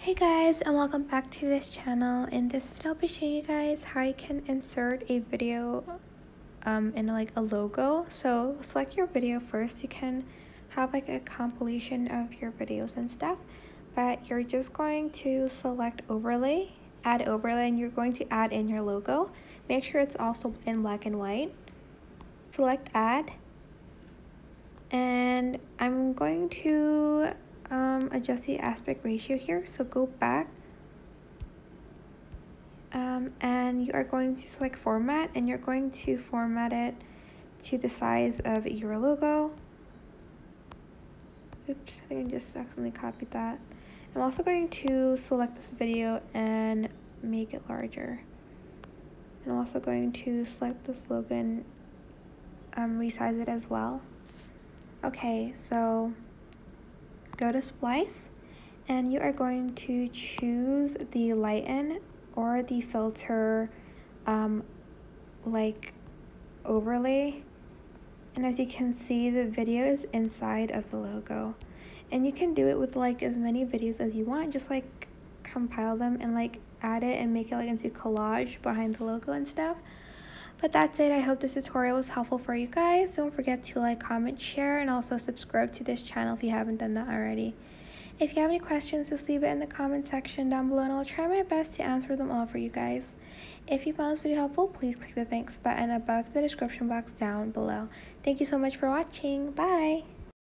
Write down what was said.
Hey guys, and welcome back to this channel. In this video I'll be showing you guys how you can insert a video in like a logo. So select your video first. You can have like a compilation of your videos and stuff, but you're just going to select overlay, add overlay, and you're going to add in your logo. Make sure it's also in black and white. Select add, and I'm going to adjust the aspect ratio here, so go back and you are going to select format, and you're going to format it to the size of your logo. Oops, I think I just accidentally copied that. I'm also going to select this video and make it larger. I'm also going to select this logo and resize it as well. Okay, so go to Splice, and you are going to choose the lighten or the filter like overlay, and as you can see, the video is inside of the logo, and you can do it with like as many videos as you want. Just like compile them and like add it and make it like into collage behind the logo and stuff. But that's it. I hope this tutorial was helpful for you guys. Don't forget to like, comment, share, and also subscribe to this channel if you haven't done that already. If you have any questions, just leave it in the comment section down below, and I'll try my best to answer them all for you guys. If you found this video helpful, please click the thanks button above the description box down below. Thank you so much for watching. Bye!